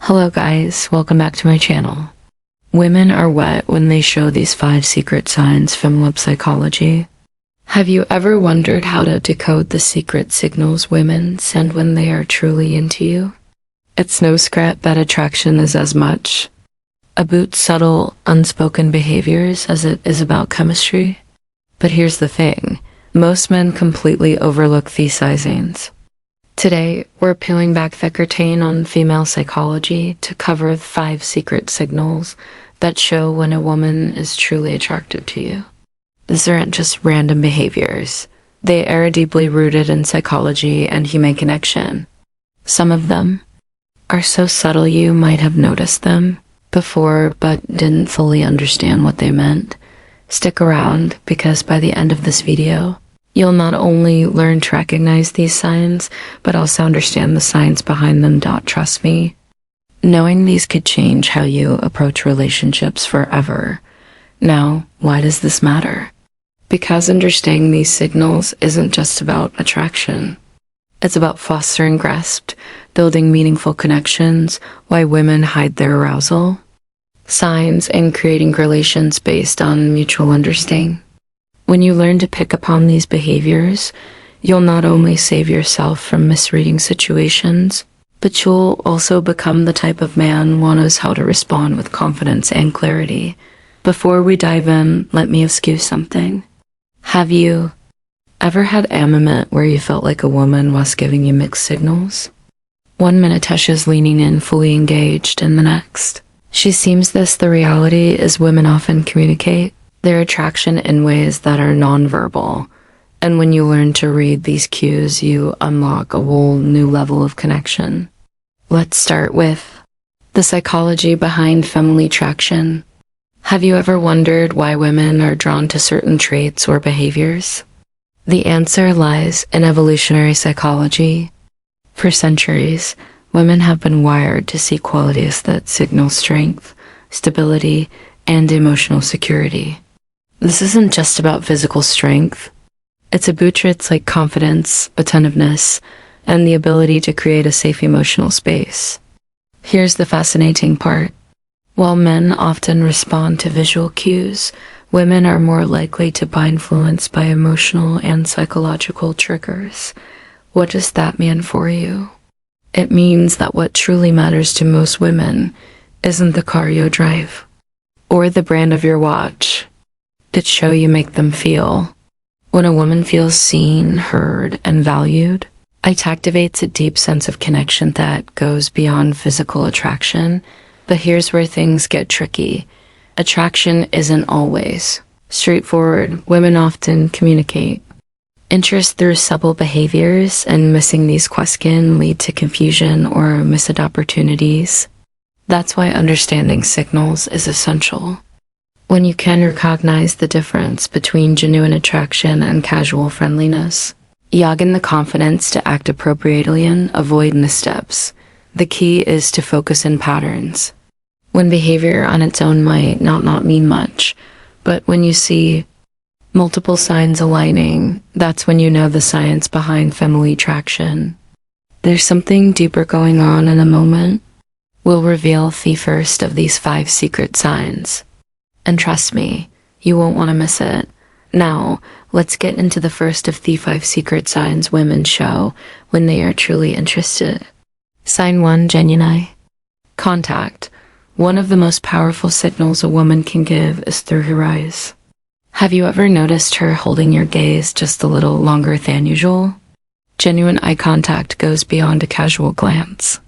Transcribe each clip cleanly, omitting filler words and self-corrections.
Hello guys, welcome back to my channel. Women are wet when they show these 5 secret signs from web psychology. Have you ever wondered how to decode the secret signals women send when they are truly into you? It's no secret that attraction is as much about subtle, unspoken behaviors as it is about chemistry. But here's the thing, most men completely overlook these signs. Today, we're peeling back the curtain on female psychology to cover 5 secret signals that show when a woman is truly attracted to you. These aren't just random behaviors. They are deeply rooted in psychology and human connection. Some of them are so subtle you might have noticed them before but didn't fully understand what they meant. Stick around because by the end of this video, you'll not only learn to recognize these signs, but also understand the science behind them. Trust me, knowing these could change how you approach relationships forever. Now, why does this matter? Because understanding these signals isn't just about attraction. It's about fostering grasp, building meaningful connections, why women hide their arousal, signs, and creating relations based on mutual understanding. When you learn to pick upon these behaviors, you'll not only save yourself from misreading situations, but you'll also become the type of man who knows how to respond with confidence and clarity. Before we dive in, let me ask you something. Have you ever had a moment where you felt like a woman was giving you mixed signals? 1 minute Tasha's leaning in, fully engaged, and the next, she seems this. The reality is women often communicate their attraction in ways that are nonverbal, and when you learn to read these cues, you unlock a whole new level of connection. Let's start with the psychology behind female attraction. Have you ever wondered why women are drawn to certain traits or behaviors? The answer lies in evolutionary psychology. For centuries, women have been wired to see qualities that signal strength, stability, and emotional security. This isn't just about physical strength. It's about traits like confidence, attentiveness, and the ability to create a safe emotional space. Here's the fascinating part. While men often respond to visual cues, women are more likely to be influenced by emotional and psychological triggers. What does that mean for you? It means that what truly matters to most women isn't the car you drive or the brand of your watch. It's how you make them feel. When a woman feels seen, heard, and valued, it activates a deep sense of connection that goes beyond physical attraction. But here's where things get tricky. Attraction isn't always straightforward. Women often communicate interest through subtle behaviors, and missing these quests can lead to confusion or missed opportunities. That's why understanding signals is essential. When you can recognize the difference between genuine attraction and casual friendliness, you gain the confidence to act appropriately and avoid missteps. The key is to focus in patterns. When behavior on its own might not mean much, but when you see multiple signs aligning, that's when you know the science behind female attraction. There's something deeper going on in a moment. We'll reveal the first of these 5 secret signs. And trust me, you won't want to miss it. Now, let's get into the first of the 5 secret signs women show when they are truly interested. Sign 1, genuine eye contact. One of the most powerful signals a woman can give is through her eyes. Have you ever noticed her holding your gaze just a little longer than usual? Genuine eye contact goes beyond a casual glance.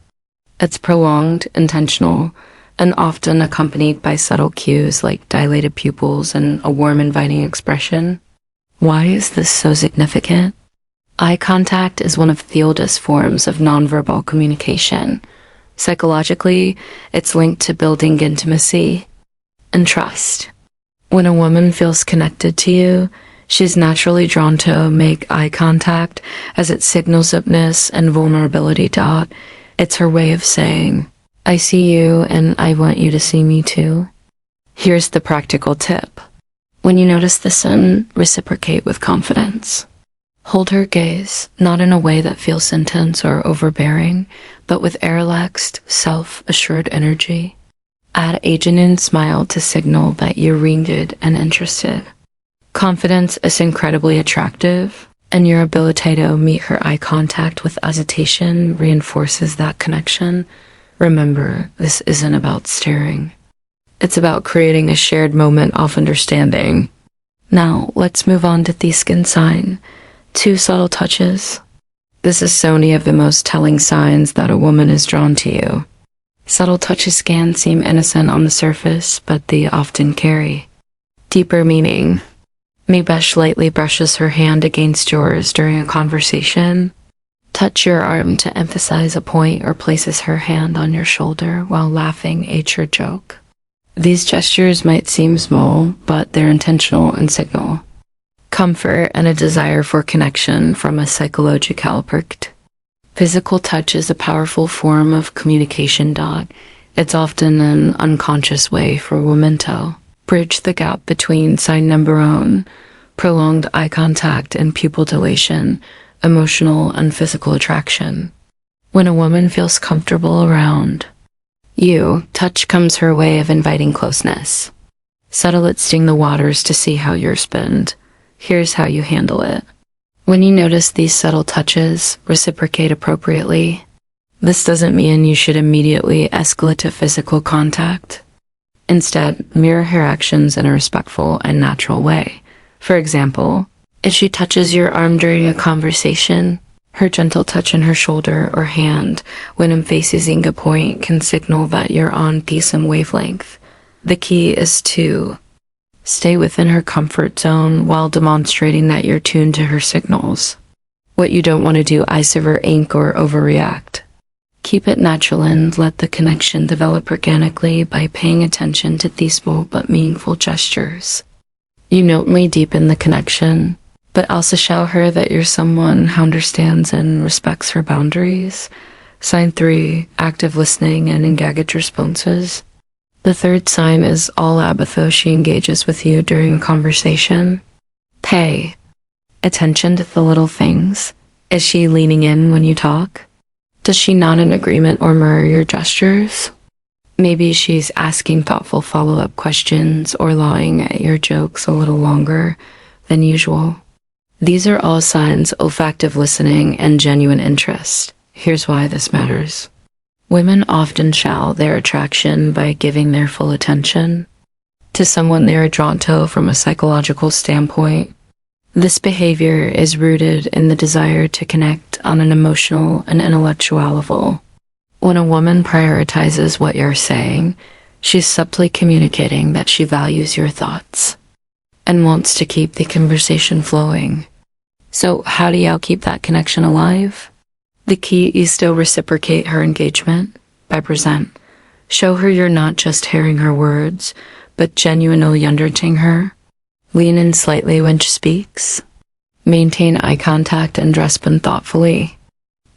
It's prolonged, intentional, and often accompanied by subtle cues like dilated pupils and a warm, inviting expression. Why is this so significant? Eye contact is one of the oldest forms of nonverbal communication. Psychologically, it's linked to building intimacy and trust. When a woman feels connected to you, she's naturally drawn to make eye contact as it signals openness and vulnerability. It's her way of saying, I see you and I want you to see me too. Here's the practical tip. When you notice this, reciprocate with confidence. Hold her gaze, not in a way that feels intense or overbearing, but with a relaxed, self-assured energy. Add a genuine smile to signal that you're rooted and interested. Confidence is incredibly attractive, and your ability to meet her eye contact with hesitation reinforces that connection. Remember, this isn't about staring. It's about creating a shared moment of understanding. Now, let's move on to the skin sign. 2 subtle touches. This is so many of the most telling signs that a woman is drawn to you. Subtle touches can seem innocent on the surface, but they often carry deeper meaning. Maybe lightly brushes her hand against yours during a conversation. Touch your arm to emphasize a point, or places her hand on your shoulder while laughing at your joke. These gestures might seem small, but they're intentional and signal comfort and a desire for connection from a psychological perspective. Physical touch is a powerful form of communication. It's often an unconscious way for women to bridge the gap between sign number 1, prolonged eye contact, and pupil dilation, emotional and physical attraction. When a woman feels comfortable around you, touch comes her way of inviting closeness. Settle it, sting the waters to see how you're spent. Here's how you handle it. When you notice these subtle touches, reciprocate appropriately. This doesn't mean you should immediately escalate to physical contact. Instead, mirror her actions in a respectful and natural way. For example, if she touches your arm during a conversation, her gentle touch on her shoulder or hand when emphasizing a point can signal that you're on the same wavelength. The key is to stay within her comfort zone while demonstrating that you're tuned to her signals. What you don't want to do is over-ink or overreact. Keep it natural and let the connection develop organically by paying attention to these small but meaningful gestures. You not only deepen the connection, but also show her that you're someone who understands and respects her boundaries. Sign 3, active listening and engaged responses. The 3rd sign is all about she engages with you during a conversation. Pay attention to the little things. Is she leaning in when you talk? Does she nod in agreement or mirror your gestures? Maybe she's asking thoughtful follow-up questions or lying at your jokes a little longer than usual. These are all signs of active listening and genuine interest. Here's why this matters. Women often show their attraction by giving their full attention to someone they are drawn to from a psychological standpoint. This behavior is rooted in the desire to connect on an emotional and intellectual level. When a woman prioritizes what you're saying, she's subtly communicating that she values your thoughts and wants to keep the conversation flowing. So how do you keep that connection alive? The key is to reciprocate her engagement by present. Show her you're not just hearing her words, but genuinely understanding her. Lean in slightly when she speaks. Maintain eye contact and respond thoughtfully.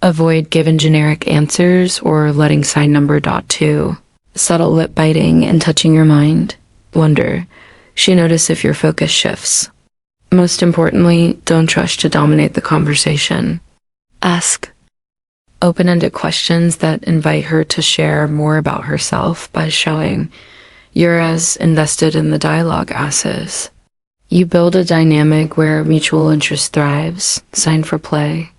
Avoid giving generic answers or letting sign number 2. Subtle lip biting and touching your mind. Wonder. She notice if your focus shifts. Most importantly, don't rush to dominate the conversation. Ask open-ended questions that invite her to share more about herself by showing you're as invested in the dialogue as is. You build a dynamic where mutual interest thrives. Sign for play.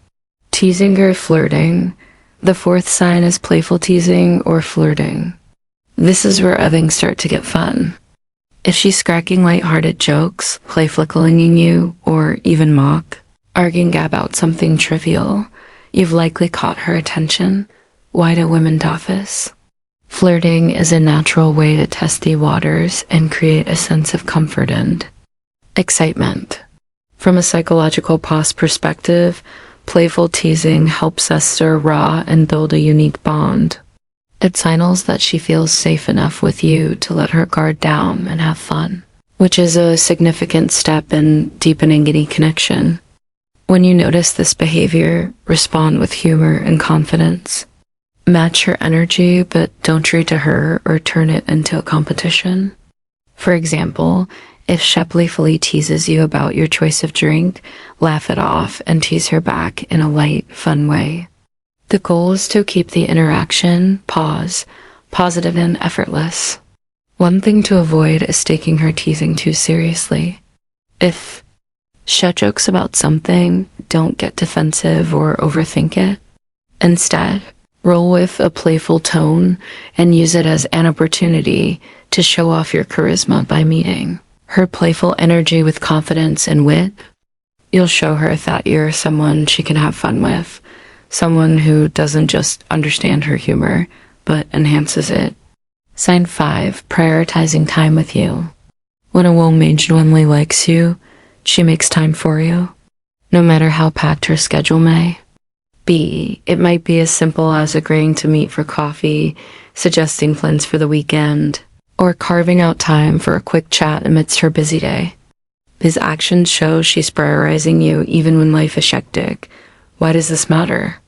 Teasing or flirting. The 4th sign is playful teasing or flirting. This is where things start to get fun. If she's cracking light-hearted jokes, playfully you, or even arguing about something trivial, you've likely caught her attention. Why do women do this? Flirting is a natural way to test the waters and create a sense of comfort and excitement. From a psychological perspective, playful teasing helps us stir raw and build a unique bond. It signals that she feels safe enough with you to let her guard down and have fun, which is a significant step in deepening any connection. When you notice this behavior, respond with humor and confidence. Match her energy, but don't treat to her or turn it into a competition. For example, If she playfully teases you about your choice of drink, laugh it off and tease her back in a light, fun way. The goal is to keep the interaction, positive and effortless. One thing to avoid is taking her teasing too seriously. If she jokes about something, don't get defensive or overthink it. Instead, roll with a playful tone and use it as an opportunity to show off your charisma by meeting her playful energy with confidence and wit. You'll show her that you're someone she can have fun with, someone who doesn't just understand her humor, but enhances it. Sign 5, prioritizing time with you. When a woman genuinely likes you, she makes time for you, no matter how packed her schedule may be. It might be as simple as agreeing to meet for coffee, suggesting plans for the weekend, or carving out time for a quick chat amidst her busy day. These actions show she's prioritizing you even when life is hectic. Why does this matter?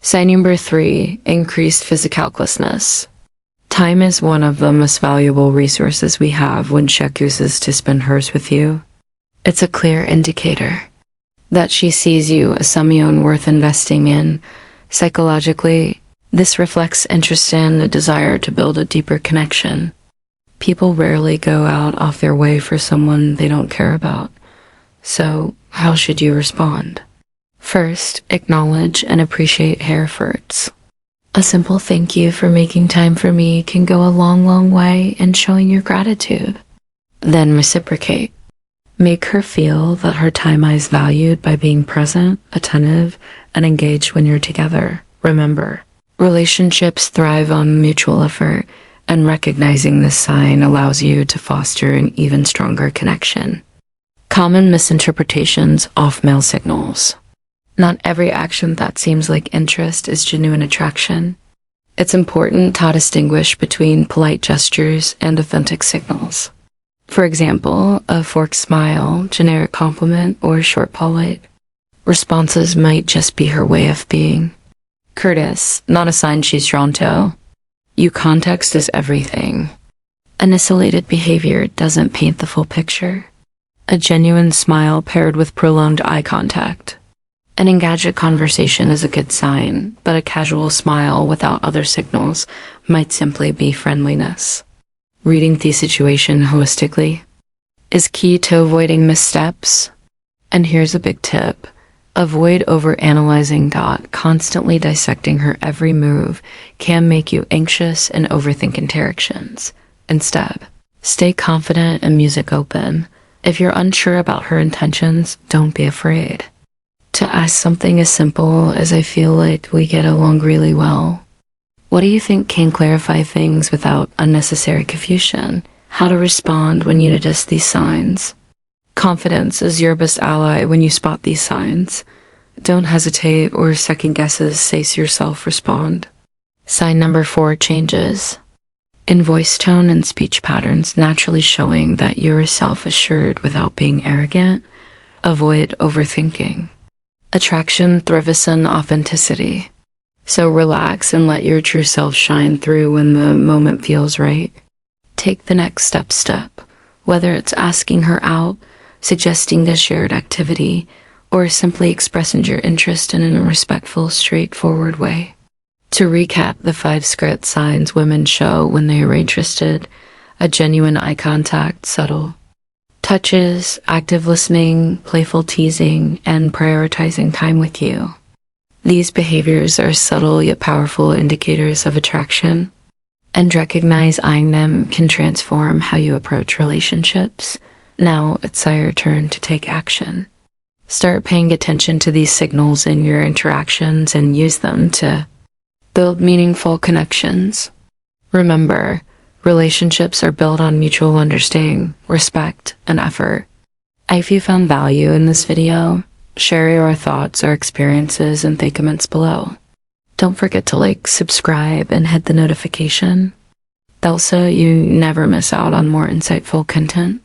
Sign number 3, increased physical closeness. Time is one of the most valuable resources we have when she chooses to spend hers with you. It's a clear indicator that she sees you as someone worth investing in. Psychologically, this reflects interest and a desire to build a deeper connection. People rarely go out of their way for someone they don't care about. So, how should you respond? First, acknowledge and appreciate her efforts. A simple thank you for making time for me can go a long way in showing your gratitude. Then reciprocate. Make her feel that her time is valued by being present, attentive, and engaged when you're together. Remember, relationships thrive on mutual effort, and recognizing this sign allows you to foster an even stronger connection. Common misinterpretations of male signals. Not every action that seems like interest is genuine attraction. It's important to distinguish between polite gestures and authentic signals. For example, a forced smile, generic compliment, or short polite responses might just be her way of being. Courteous, not a sign she's drawn to. Context is everything. An isolated behavior doesn't paint the full picture. A genuine smile paired with prolonged eye contact. An engaged conversation is a good sign, but a casual smile without other signals might simply be friendliness. Reading the situation holistically is key to avoiding missteps. And here's a big tip. Avoid overanalyzing. Constantly dissecting her every move can make you anxious and overthink interactions. Instead, stay confident and music open. If you're unsure about her intentions, don't be afraid to ask something as simple as, I feel like we get along really well. What do you think can clarify things without unnecessary confusion? How to respond when you notice these signs. Confidence is your best ally when you spot these signs. Don't hesitate or second guesses, say to yourself, respond. Sign number 4, changes in voice tone and speech patterns, naturally showing that you're self-assured without being arrogant. Avoid overthinking. Attraction thrives on authenticity. So relax and let your true self shine through when the moment feels right. Take the next step, whether it's asking her out, suggesting a shared activity, or simply expressing your interest in a respectful, straightforward way. To recap the 5 secret signs women show when they are interested: a genuine eye contact, subtle touches, active listening, playful teasing, and prioritizing time with you. These behaviors are subtle yet powerful indicators of attraction, and recognizing them can transform how you approach relationships. Now it's your turn to take action. Start paying attention to these signals in your interactions and use them to build meaningful connections. Remember, relationships are built on mutual understanding, respect, and effort. If you found value in this video, share your thoughts or experiences in the comments below. Don't forget to like, subscribe, and hit the notification bell so you never miss out on more insightful content.